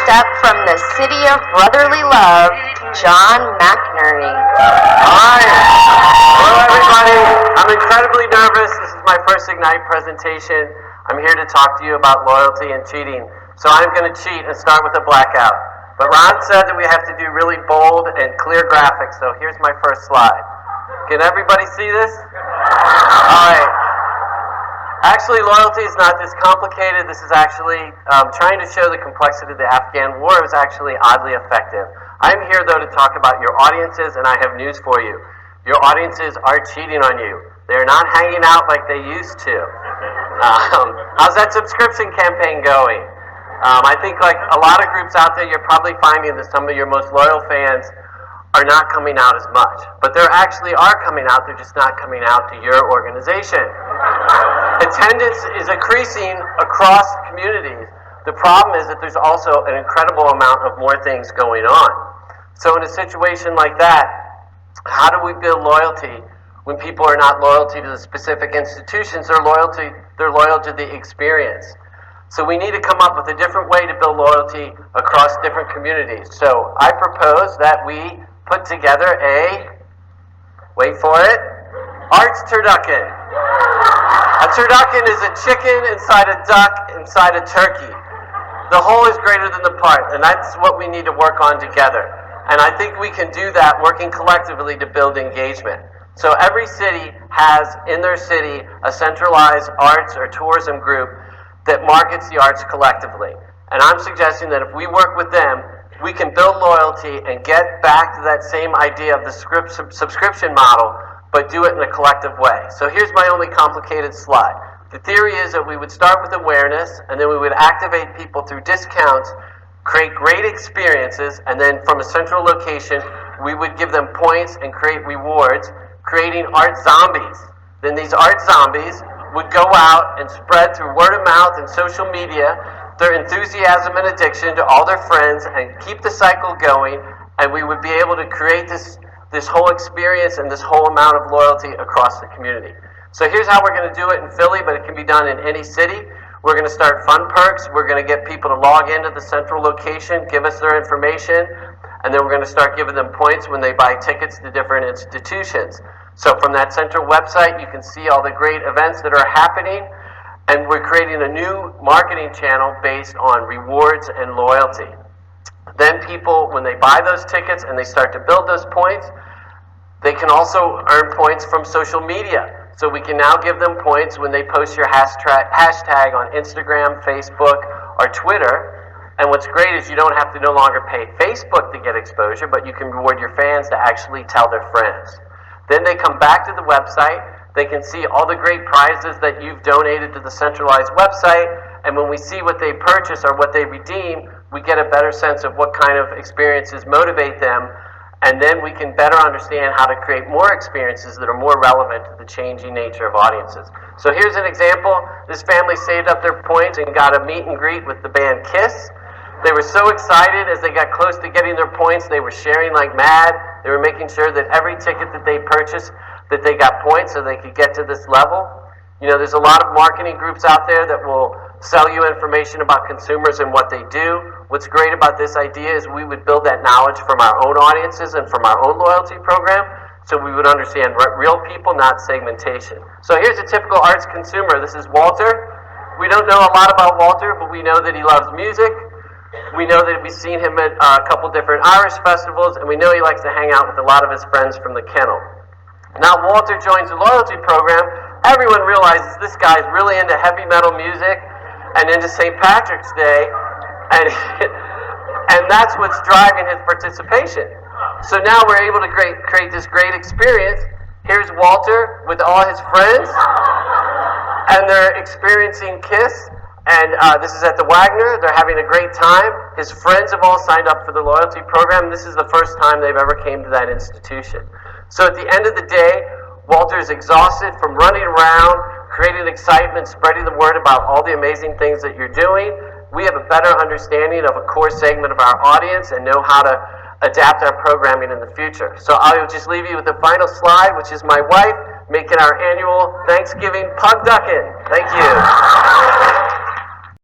up from the city of brotherly love, John McNerney. Hi. Hello, everybody. I'm incredibly nervous. This is my first Ignite presentation. I'm here to talk to you about loyalty and cheating. So I'm going to cheat and start with a blackout. But Ron said that we have to do really bold and clear graphics, so here's my first slide. Can everybody see this? All right. Actually, loyalty is not this complicated. This is actually trying to show the complexity of the Afghan war. It was actually oddly effective. I'm here, though, to talk about your audiences, and I have news for you. Your audiences are cheating on you. They're not hanging out like they used to. How's that subscription campaign going? I think like a lot of groups out there, you're probably finding that some of your most loyal fans are not coming out as much. But there actually are coming out, they're just not coming out to your organization. Attendance is increasing across communities. The problem is that there's also an incredible amount of more things going on. So in a situation like that, how do we build loyalty when people are not loyal to the specific institutions, they're loyal to the experience? So we need to come up with a different way to build loyalty across different communities. So I propose that we put together a, wait for it, arts turducken. A turducken is a chicken inside a duck inside a turkey. The whole is greater than the part, and that's what we need to work on together. And I think we can do that working collectively to build engagement. So every city has in their city a centralized arts or tourism group that markets the arts collectively. And I'm suggesting that if we work with them, we can build loyalty and get back to that same idea of the subscription model, but do it in a collective way. So here's my only complicated slide. The theory is that we would start with awareness, and then we would activate people through discounts, create great experiences, and then from a central location, we would give them points and create rewards, creating art zombies. Then these art zombies would go out and spread through word of mouth and social media their enthusiasm and addiction to all their friends and keep the cycle going, and we would be able to create this whole experience and this whole amount of loyalty across the community. So here's how we're going to do it in Philly, but it can be done in any city. We're going to start FunPerks. We're going to get people to log into the central location, give us their information, and then we're going to start giving them points when they buy tickets to different institutions. So from that central website, you can see all the great events that are happening, and we're creating a new marketing channel based on rewards and loyalty. Then people, when they buy those tickets and they start to build those points, they can also earn points from social media. So we can now give them points when they post your hashtag on Instagram, Facebook, or Twitter. And what's great is you don't have to no longer pay Facebook to get exposure, but you can reward your fans to actually tell their friends. Then they come back to the website. They can see all the great prizes that you've donated to the centralized website. And when we see what they purchase or what they redeem, we get a better sense of what kind of experiences motivate them. And then we can better understand how to create more experiences that are more relevant to the changing nature of audiences. So here's an example. This family saved up their points and got a meet and greet with the band Kiss. They were so excited as they got close to getting their points, they were sharing like mad. They were making sure that every ticket that they purchased, that they got points so they could get to this level. You know, there's a lot of marketing groups out there that will sell you information about consumers and what they do. What's great about this idea is we would build that knowledge from our own audiences and from our own loyalty program, so we would understand real people, not segmentation. So here's a typical arts consumer. This is Walter. We don't know a lot about Walter, but we know that he loves music. We know that we've seen him at a couple different Irish festivals, and we know he likes to hang out with a lot of his friends from the kennel. Now Walter joins the loyalty program. Everyone realizes this guy's really into heavy metal music and into St. Patrick's Day, and that's what's driving his participation. So now we're able to create this great experience. Here's Walter with all his friends, and they're experiencing Kiss, and this is at the Wagner. They're having a great time. His friends have all signed up for the loyalty program. This is the first time they've ever came to that institution. So at the end of the day, Walter is exhausted from running around, creating excitement, spreading the word about all the amazing things that you're doing. We have a better understanding of a core segment of our audience and know how to adapt our programming in the future. So I'll just leave you with the final slide, which is my wife making our annual Thanksgiving pug duckin'. Thank you.